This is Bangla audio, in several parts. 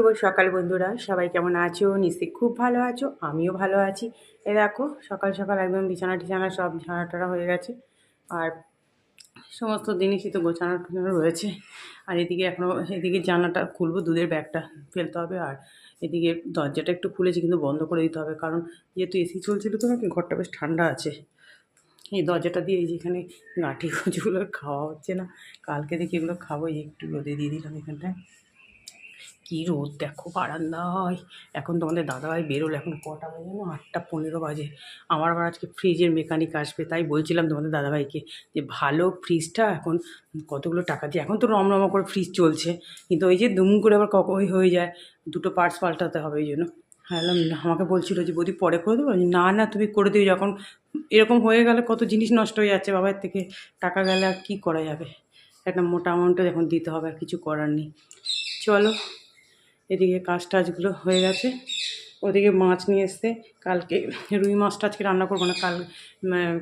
শুভ সকাল বন্ধুরা, সবাই কেমন আছো? নিশ্চয়ই খুব ভালো আছো, আমিও ভালো আছি। দেখো সকাল সকাল একদম বিছানা টিছানা সব ঝাড়াটাড়া হয়ে গেছে, আর সমস্ত জিনিসই তো গোছানো টোছানো রয়েছে। আর এদিকে এখনও এদিকে জানলাটা খুলবো, দুধের ব্যাগটা ফেলতে হবে। আর এদিকে দরজাটা একটু খুলেছি, কিন্তু বন্ধ করে দিতে হবে, কারণ যেহেতু এসি চলছিল তো নাকি ঘরটা বেশ ঠান্ডা আছে। এই দরজাটা দিয়ে এই যেখানে গাঁঠি গুঁজোগুলো খাওয়া হচ্ছে না, কালকে দেখি এগুলো খাবো। একটু রোদে দিয়ে দিলাম এখানটায়। কী রোদ দেখো বারান্দায়। এখন তোমাদের দাদাভাই বেরোলো, এখন কটা বাজে না, 8:15 বাজে। আমার আবার আজকে ফ্রিজের মেকানিক আসবে, তাই বলছিলাম তোমাদের দাদাভাইকে যে ভালো ফ্রিজটা এখন কতগুলো টাকা দিয়ে, এখন তো রমরমা করে ফ্রিজ চলছে, কিন্তু ওই যে দুম করে আবার কখন হয়ে যায়, দুটো পার্টস পাল্টাতে হবে। ওই জন্য আমাকে বলছিল যে বৌদি পরে করে দেবো। না না, তুমি করে দিও, যখন এরকম হয়ে গেলে কত জিনিস নষ্ট হয়ে যাচ্ছে, বাবার থেকে টাকা গেলে আর কী করা যাবে, একটা মোটা অ্যামাউন্টে এখন দিতে হবে, আর কিছু করার নেই। চলো, এদিকে কাজ টাজগুলো হয়ে গেছে। ওদিকে মাছ নিয়ে এসছে, কালকে রুই মাছটা আজকে রান্না করবো না,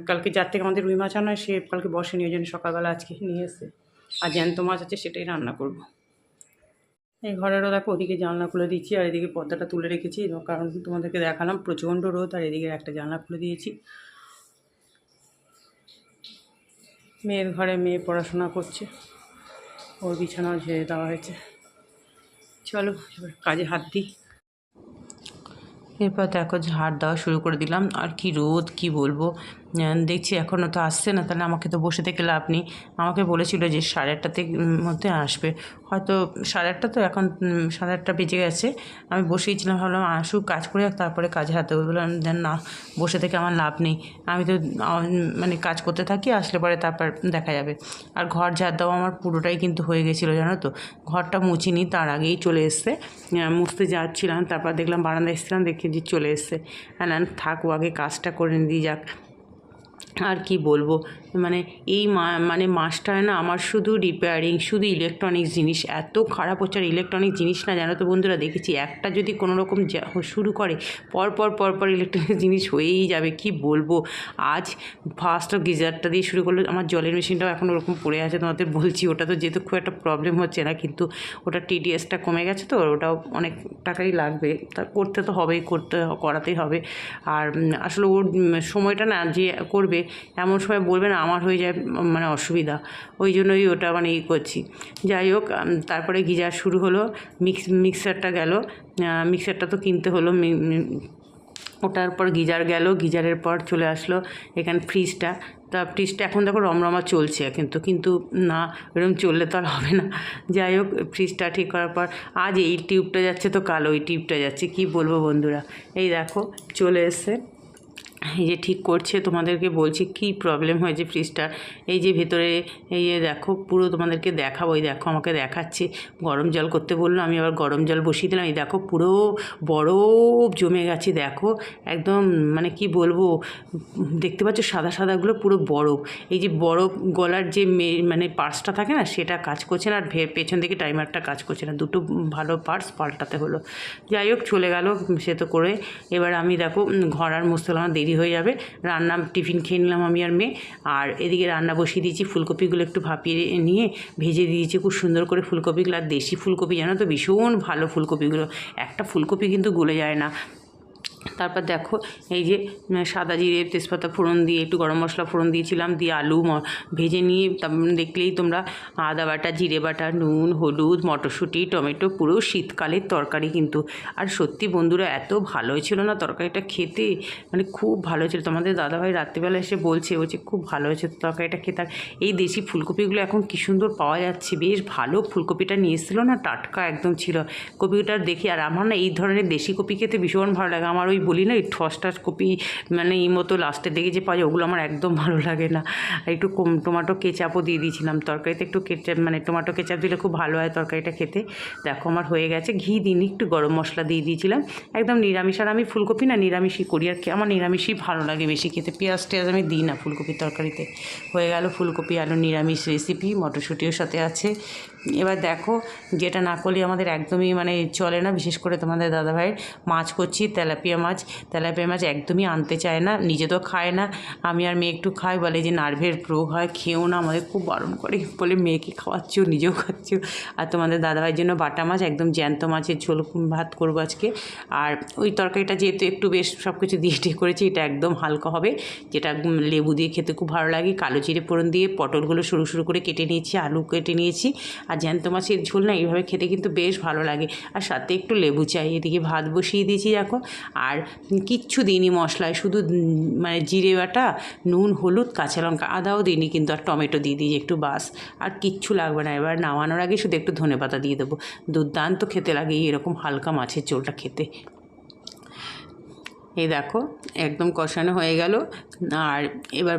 কালকে যার থেকে আমাদের রুই মাছ আনা, সে কালকে বসেনি, ওই জন্য সকালবেলা আজকে নিয়ে এসছে। আর জ্যান্ত মাছ আছে, সেটাই রান্না করব। এই ঘরেরও দেখো, ওদিকে জানলা খুলে দিচ্ছি, আর এদিকে পর্দাটা তুলে রেখেছি, কারণ তোমাদেরকে দেখালাম প্রচণ্ড রোদ। আর এদিকে একটা জানলা খুলে দিয়েছি। মেয়ের ঘরে মেয়ে পড়াশোনা করছে, ওর বিছানাও ঝেড়ে দেওয়া হয়েছে। চলো এবার কাজে হাত দিই। এরপর দেখো ঝাড় দেওয়া শুরু করে দিলাম। আর কি রোদ, কি বলবো। দেখছি এখনও তো আসছে না, তাহলে আমাকে তো বসে থেকে লাভ নেই। আমাকে বলেছিল যে 8:30টার মধ্যে আসবে, হয়তো 8:30, তো এখন 8:30 বেজে গেছে। আমি বসেই ছিলাম, ভাবলাম আসুক, কাজ করে তারপরে কাজে হাতে বললাম দেন না, বসে থেকে আমার লাভ নেই। আমি তো মানে কাজ করতে থাকি, আসলে পরে তারপর দেখা যাবে। আর ঘর ঝাড় দেওয়া আমার পুরোটাই কিন্তু হয়ে গেছিলো, জানো তো। ঘরটা মুছিনি, তার আগেই চলে এসছে। মুছতে যাচ্ছিলাম, তারপর দেখলাম বারান্দায় এসেছিলাম, দেখে যে চলে এসছে। হ্যাঁ না, থাকো আগে কাজটা করে দিয়ে যাক। আর কি বলবো, মানে এই মানে মাসটায় না আমার শুধু রিপেয়ারিং, শুধু ইলেকট্রনিক্স জিনিস এত খারাপ হচ্ছে। আর ইলেকট্রনিক জিনিস না, জানো তো বন্ধুরা, দেখেছি একটা যদি কোনো রকম শুরু করে, পর ইলেকট্রনিক জিনিস হয়েই যাবে। কি বলবো, আজ ফার্স্ট গিজারটা দিয়ে শুরু করলো। আমার জলের মেশিনটাও এখন ওরকম পড়ে আছে, তোমাদের বলছি। ওটা তো যেহেতু খুব একটা প্রবলেম হচ্ছে না, কিন্তু ওটা টিডিএসটা কমে গেছে, তো ওটাও অনেক টাকাই লাগবে, তা করতে তো হবেই, করাতেই হবে। আর আসলে ওর সময়টা না, যে করবে এমন সময় বলবে না, আমার হয়ে যায় মানে অসুবিধা, ওই জন্যই ওটা মানে করছি। যাই হোক, তারপরে গিজার শুরু হলো, মিক্সারটা গেল, মিক্সারটা তো কিনতে হলো। ওটার পর গিজার গেল, গিজারের পর চলে আসলো এখানে ফ্রিজটা। তা ফ্রিজটা এখন দেখো রমরমা চলছে, কিন্তু না, এরকম চললে তো আর হবে না। যাই হোক, ফ্রিজটা ঠিক করার পর আজ এই টিউবটা যাচ্ছে, তো কাল ওই টিউবটা যাচ্ছে। কি বলবো বন্ধুরা, এই দেখো চলে এসছে, এই যে ঠিক করছে। তোমাদেরকে বলছি কি প্রবলেম হয়েছে ফ্রিজটা। এই যে ভেতরে, এই যে দেখো, পুরো তোমাদেরকে দেখাবো। এই দেখো, আমাকে দেখাচ্ছে, গরম জল করতে বললো, আমি আবার গরম জল বসিয়ে দিলাম। এই দেখো পুরো বরফ জমে গেছে, দেখো একদম, মানে কি বলবো, দেখতে পাচ্ছ সাদা সাদাগুলো পুরো বরফ। এই যে বরফ গলার যে মানে পার্টসটা থাকে না, সেটা কাজ করছে না, আর পেছন দিকে টাইমারটা কাজ করছে না, দুটো ভালো পার্টস পাল্টাতে হলো। যাই হোক, চলে গেল সে তো করে। এবার আমি দেখো ঘর আর মুছতে আমার দেরি হয়ে যাবে। রান্না, টিফিন খেয়ে নিলাম আমি আর মেয়ে। আর এদিকে রান্না বসিয়ে দিয়েছি, ফুলকপিগুলো একটু ভাপিয়ে নিয়ে ভেজে দিয়েছি খুব সুন্দর করে ফুলকপিগুলো। আর দেশি ফুলকপি, জানো তো, ভীষণ ভালো ফুলকপিগুলো, একটা ফুলকপি কিন্তু গলে যায় না। তারপর দেখো, এই যে সাদা জিরে তেজপাতা ফোড়ন দিয়ে, একটু গরম মশলা ফোড়ন দিয়েছিলাম, দিয়ে আলু ভেজে নিয়ে, দেখলেই তোমরা, আদা বাটা, জিরে বাটা, নুন, হলুদ, মটরশুঁটি, টমেটো, পুরো শীতকালের তরকারি কিন্তু। আর সত্যি বন্ধুরা, এত ভালো ছিল না তরকারিটা খেতে, মানে খুব ভালো ছিল। তোমাদের দাদাভাই রাত্রিবেলা এসে বলছে খুব ভালো হয়েছে তরকারিটা খেতে। এই দেশি ফুলকপিগুলো এখন কী সুন্দর পাওয়া যাচ্ছে, বেশ ভালো ফুলকপিটা নিয়ে এসেছিলো না, টাটকা একদম ছিল কপিটা দেখি। আর আমার না এই ধরনের দেশি কপি খেতে ভীষণ ভালো লাগে। আমার ওই বলি না, এই ঠস কপি, মানে এই মতো লাস্টের দিকে যে পাওয়া যায়, ওগুলো আমার একদম ভালো লাগে না। একটু টমেটো কেচাপও দিয়ে দিয়েছিলাম তরকারিতে, একটু কেচাপ, মানে টমেটো কেচাপ দিলে খুব ভালো হয় তরকারিটা খেতে। দেখো আমার হয়ে গেছে, ঘি দিইনি, একটু গরম মশলা দিয়ে দিয়েছিলাম, একদম নিরামিষ। আর আমি ফুলকপি না নিরামিষই করি, আর আমার নিরামিষই ভালো লাগে বেশি খেতে, পেঁয়াজ টেয়াজ আমি দিই না ফুলকপির তরকারিতে। হয়ে গেল ফুলকপি আলু নিরামিষ রেসিপি, মটরশুঁটিও সাথে আছে। এবার দেখো, যেটা না করলে আমাদের একদমই মানে চলে না, বিশেষ করে তোমাদের দাদাভাইয়ের মাছ করছি, তেলাপিয়া তেলাপিয়া মাছ একদমই আনতে চায় না, নিজে তো খায় না, আমি আর মেয়ে একটু খাই, বলে যে নার্ভের রোগ হয়, খেয়েও না, আমাদের খুব বারণ করে, বলে মেয়েকে খাওয়াচ্ছো নিজেও খাচ্ছো। আর তোমাদের দাদাভাইয়ের জন্য বাটা মাছ, একদম জ্যান্ত মাছের ঝোল ভাত করবো আজকে। আর ওই তরকারিটা যেহেতু একটু বেশ সব কিছু দিয়ে করেছি, এটা একদম হালকা হবে, যেটা লেবু দিয়ে খেতে খুব ভালো লাগে। কালো জিরে ফোড়ন দিয়ে পটলগুলো সরু সরু করে কেটে নিয়েছি, আলু কেটে নিয়েছি। আর জ্যান্ত মাছের ঝোল না এইভাবে খেতে কিন্তু বেশ ভালো লাগে, আর সাথে একটু লেবু চাই। এদিকে ভাত বসিয়ে দিয়েছি এখন, আর কিচ্ছু দিইনি মশলায়, শুধু মানে জিরে বাটা, নুন, হলুদ, কাঁচা লঙ্কা, আদাও দিইনি কিন্তু, আর টমেটো দিয়ে দিয়েছি একটু, বাস, আর কিচ্ছু লাগবে না। এবার নামানোর আগে শুধু একটু ধনেপাতা দিয়ে দেবো। দুর্দান্ত খেতে লাগে এরকম হালকা মাছের ঝোলটা খেতে। এই দেখো একদম কষানো হয়ে গেল, আর এবার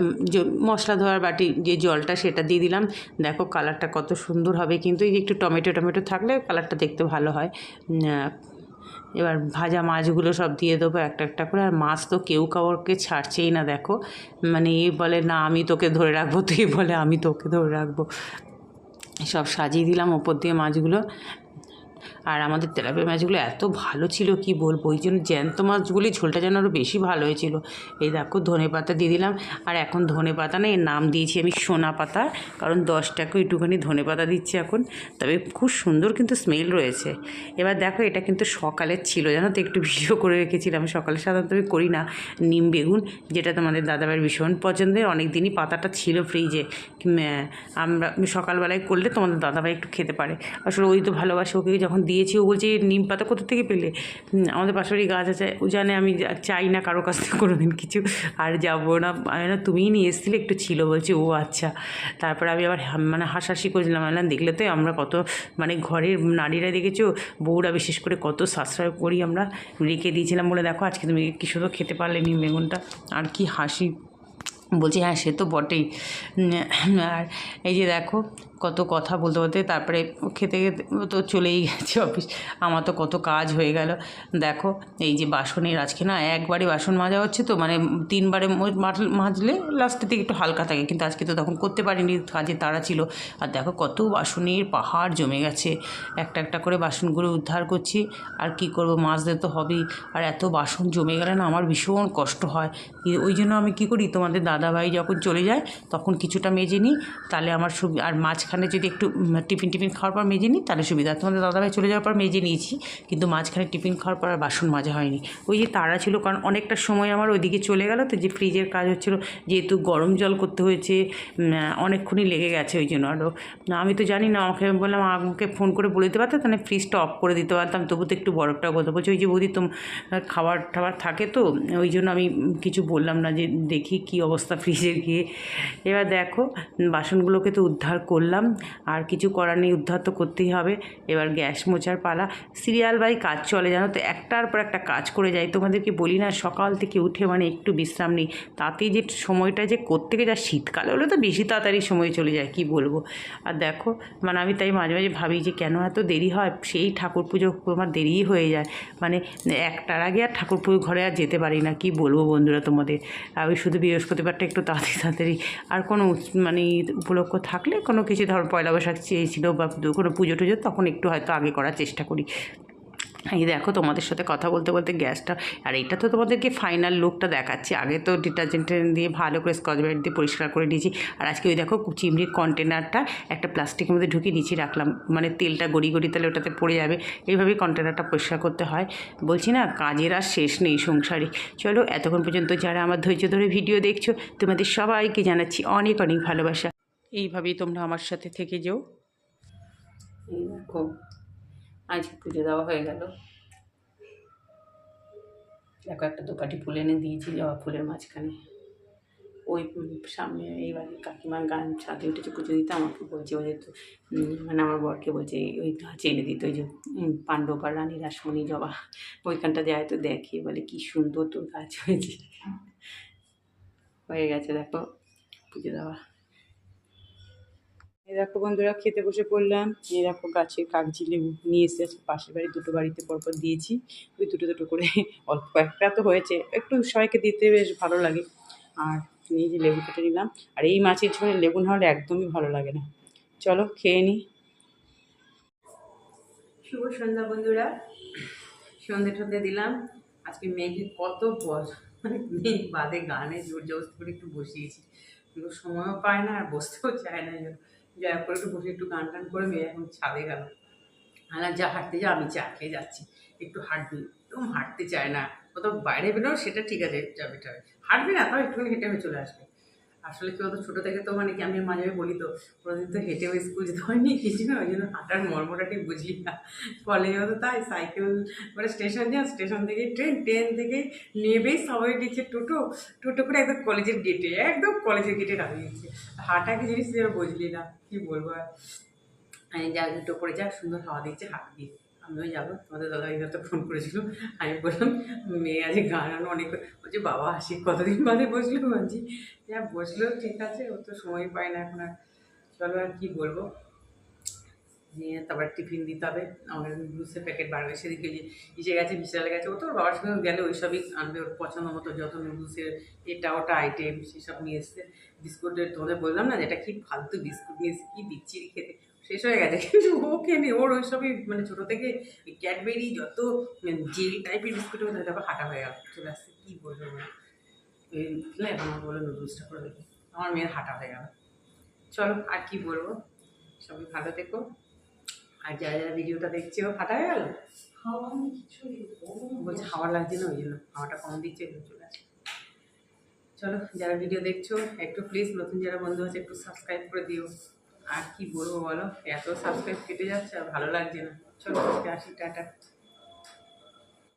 মশলা ধোয়ার বাটি যে জলটা সেটা দিয়ে দিলাম। দেখো কালারটা কত সুন্দর হবে, কিন্তু এই যে একটু টমেটো থাকলে কালারটা দেখতে ভালো হয়। এবার ভাজা মাছগুলো সব দিয়ে দেবো একটা একটা করে, আর মাছ তো কেউ কাউকে ছাড়ছেই না। দেখো মানে এ বলে না আমি তোকে ধরে রাখবো, তুই বলে আমি তোকে ধরে রাখবো। সব সাজিয়ে দিলাম ওপর দিয়ে মাছগুলো। আর আমাদের তেলাপিয়া মাছগুলো এত ভালো ছিল কি বলবো, ওই জন্য জ্যান্ত মাছগুলি ঝোলটা যেন আরও বেশি ভালো হয়েছিল। এই দেখো ধনেপাতা দিয়ে দিলাম, আর এখন ধনেপাতা না, এর নাম দিয়েছি আমি সোনা পাতা, কারণ 10 টাকা একটুখানি ধনেপাতা দিচ্ছি এখন। তবে খুব সুন্দর কিন্তু স্মেল রয়েছে। এবার দেখো এটা কিন্তু সকালের ছিল, জানো তো, একটু ভিডিও করে রেখেছিলাম। সকালে সাধারণত আমি করি না, নিম বেগুন, যেটা তোমাদের দাদাভাইয়ের ভীষণ পছন্দের, অনেক দিনই পাতাটা ছিল ফ্রিজে, আমরা সকালবেলায় করলে তোমাদের দাদাভাই একটু খেতে পারে। আসলে ওই তো ভালোবাসে, ওকে যখন দিয়েছি ও বলছে নিম পাতা কোথা থেকে পেলে, আমাদের পাশাপাশি গাছ আছে, ও জানে আমি চাই না কারো কাছ থেকে কোনো দিন কিছু, আর যাবো না, আমি না তুমিই নিয়ে এসেছিলে, একটু ছিল, বলছে ও আচ্ছা। তারপরে আমি আবার মানে হাসাহাসি করেছিলাম, না দেখলে তো আমরা কত মানে ঘরের নারীরা দেখেছো, বউরা বিশেষ করে কত সাশ্রয় করি, আমরা রেখে দিয়েছিলাম বলে দেখো আজকে তুমি কি শুধু খেতে পারলে নিম বেগুনটা। আর কি হাসি, বলছি হ্যাঁ সে তো বটেই। আর এই যে দেখো কত কথা বলতে বলতে তারপরে খেতে খেতে ও তো চলেই গেছে অফিস, আমার তো কত কাজ হয়ে গেল। দেখো এই যে বাসনের আজকে না একবারে বাসন মাজা হচ্ছে, তো মানে 3বারে মাজলে লাস্টের দিকে একটু হালকা থাকে, কিন্তু আজকে তো তখন করতে পারিনি, কাজে তাড়া ছিল। আর দেখো কত বাসনের পাহাড় জমে গেছে, একটা একটা করে বাসনগুলো উদ্ধার করছি। আর কি করব, মাজতে তো হবেই, আর এত বাসন জমে গেলে না আমার ভীষণ কষ্ট হয়। ওই জন্য আমি কী করি, তোমাদের দাদাভাই যখন চলে যায় তখন কিছুটা মেজে নিই, তাহলে আমার আর মাঝখানে যদি একটু টিফিন খাওয়ার পর মেজে নিই তাহলে সুবিধা। তোমাদের দাদাভাই চলে যাওয়ার পর মেজে নিয়েছি, কিন্তু মাঝখানে টিফিন খাওয়ার পর আর বাসন মাজা হয়নি, ওই যে তাড়া ছিল, কারণ অনেকটা সময় আমার ওইদিকে চলে গেল, তো যে ফ্রিজের কাজ হচ্ছিলো, যেহেতু গরম জল করতে হয়েছে, অনেকক্ষণই লেগে গেছে ওই জন্য। আরও আমি তো জানি না, আমাকে বললাম আমাকে ফোন করে বলে দিতে পারতো, তাহলে ফ্রিজটা অফ করে দিতে পারতাম, তবু তো একটু বরফটা কথা বলছি, ওই যে বৌদি খাবার টাবার থাকে তো, ওই জন্য আমি কিছু বললাম না, যে দেখি কি অবস্থা ফ্রিজে গিয়ে। এবার দেখো বাসনগুলোকে তো উদ্ধার করলাম, আর কিছু করার নেই, উদ্ধার তো করতেই হবে। এবার গ্যাস মোছার পালা, সিরিয়াল বাই কাজ চলে, জানো তো, একটার পর একটা কাজ করে যাই। তোমাদেরকে বলি না, সকাল থেকে উঠে মানে একটু বিশ্রাম নেই, তাতেই যে সময়টা যে কোত্থেকে যা, শীতকালে হলে তো বেশি তাড়াতাড়ি সময় চলে যায়, কি বলবো। আর দেখো মানে আমি তাই মাঝে মাঝে ভাবি যে কেন এত দেরি হয়, সেই ঠাকুর পুজো আমার দেরিই হয়ে যায়, মানে 1টার আগে আর ঠাকুর পুজো ঘরে আর যেতে পারি না, কি বলবো বন্ধুরা তোমাদের। আমি শুধু বৃহস্পতিবারটা একটু তাড়াতাড়ি, আর কোনো মানে উপলক্ষ থাকলে কোনো কিছু, ধর পয়লা বৈশাখ চেয়েছিলো বা কোনো পুজো টুজো, তখন একটু হয়তো আগে করার চেষ্টা করি। এই দেখো তোমাদের সাথে কথা বলতে বলতে গ্যাসটা, আর এটা তো তোমাদেরকে ফাইনাল লুকটা দেখাচ্ছি, আগে তো ডিটারজেন্ট দিয়ে ভালো করে স্কচ ব্রাইট দিয়ে পরিষ্কার করে নিয়েছি। আর আজকে ওই দেখো চিমড়ির কন্টেনারটা একটা প্লাস্টিকের মধ্যে ঢুকিয়ে নিচে রাখলাম, মানে তেলটা গড়ি তাহলে ওটাতে পড়ে যাবে, এইভাবেই কন্টেনারটা পরিষ্কার করতে হয়। বলছি না কাজের আর শেষ নেই সংসারে। চলো এতক্ষণ পর্যন্ত যারা আমার ধৈর্য ধরে ভিডিও দেখছো, তোমাদের সবাইকে জানাচ্ছি অনেক অনেক ভালোবাসা, এইভাবেই তোমরা আমার সাথে থেকে যেও। এই দেখো আজকে পুজো দেওয়া হয়ে গেল, দেখো একটা দোপাটি ফুল এনে দিয়েছি জবা ফুলের মাঝখানে, ওই সামনে এই বাড়ির কাকিমার গান ছাদে উঠেছে পুজো দিতে, আমাকে বলছে ও যেহেতু মানে আমার বরকে বলছে ওই গাছ এনে দিতে, ওই যে পাণ্ডব আর রানী রাসমণি জবা, ওইখানটা যায় তো দেখে, বলে কি সুন্দর তোর গাছ হয়েছে। হয়ে গেছে দেখো পুজো দেওয়া। এই দেখো বন্ধুরা খেতে বসে পড়লাম, এই দেখো গাছের কাগজি লেবু নিয়ে এসেছে, পাশের বাড়ি 2টো বাড়িতে পরপর দিয়েছি, ওই 2টো করে, অল্প কয়েকটা তো হয়েছে, একটু সবাইকে দিতে বেশ ভালো লাগে। আর এই যে লেবু কেটে নিলাম, আর এই মাছের ঝোলে লেবু না হলে একদমই ভালো লাগে না। চলো খেয়ে নিই। শুভ সন্ধ্যা বন্ধুরা, সন্ধে দিলাম, আজকে মেয়েকে কত মানে মেয়ে বাদে গানে জোর জবরদস্তি করে একটু বসিয়েছি, কিন্তু সময়ও পায় না আর বসতেও চায় না, এই জন্য যার করে একটু বসে একটু গান টান করে মেয়ে এখন ছাদে গেল। আর যা হাঁটতে যা, আমি চা খেয়ে যাচ্ছি, একটু হাঁটবি, একদম হাঁটতে চায় না। কোথাও বাইরে বেরো সেটা ঠিক আছে, যাবে টাবে, হাঁটবি না তাও একটুখানি হেঁটে হয়ে চলে আসবে। আসলে কি হতো, ছোটো থেকে তো মানে কি আমি মাঝে মাঝে বলি তো, কোনোদিন তো হেঁটেও স্কুল যেতে হয়নি কিছু না, ওই জন্য হাঁটার মর্মটা ঠিক বুঝলি না। কলেজে হতো তাই সাইকেল করে স্টেশন যাও, স্টেশন থেকে ট্রেন, ট্রেন থেকে নেবেই সবাই দিচ্ছে টোটো, টোটো করে একদম কলেজের গেটে, একদম কলেজের গেটে নামিয়ে দিচ্ছে। হাঁটা কি জিনিস যেন বুঝলি না, কি বলবো আর। আমি যা দুটো পরে যা সুন্দর হাওয়া দিচ্ছে, হাঁটবি, আমিও যাবো। তোমাদের দাদাই হয়তো ফোন করেছিল, আমি বললাম মেয়ে আজ গান আনো অনেক, বলছে বাবা আসি, কতদিন বাদে বসলো, বলছি যা বসলো ঠিক আছে, ও তো সময় পায় না এখন আর। চলো আর কি বলবো, নিয়ে তারপর টিফিন দিতে হবে, আমাদের নুডলসের প্যাকেট বাড়বে, সেদিকে যে এসে গেছে, বিশাল গেছে, ও তো ওর বাবার সঙ্গে গেলে ওই সবই আনবে, ওর পছন্দ মতো যত নুডলসের এটা ওটা আইটেম সেসব নিয়ে এসছে। বিস্কুটের তোমাদের বললাম না যেটা কি ফালতু বিস্কুট নিয়ে এসে কি বিচ্ছিরি খেতে, শেষ হয়ে গেছে, কিন্তু ও কেনে, ওর ওই সবই মানে ছোটো থেকে ক্যাডবেরি যত জেল টাইপের বিস্কুটের মধ্যে তারপর হাঁটা হয়ে গেল, চলে আসছে, কী বলবো মানে এই এখন আমার বলে নুডলসটা করে দেবে, আমার মেয়ের হাঁটা হয়ে গেল। চলো আর কি বলবো, সবাই ভালো থেকো। আর যারা যারা ভিডিওটা দেখছে, ও ফাটা হয়ে গেল, বলছে হাওয়া লাগছে না, ওই জন্য হাওয়াটা কম দিচ্ছে, চলে আসে। চলো যারা ভিডিও দেখছো একটু প্লিজ, নতুন যারা বন্ধু আছে একটু সাবস্ক্রাইব করে দিও। আর কি বলবো বলো, এত সাবস্ক্রাইব কেটে যাচ্ছে আর ভালো লাগছে না। চলো আজকে আসি, টাটা।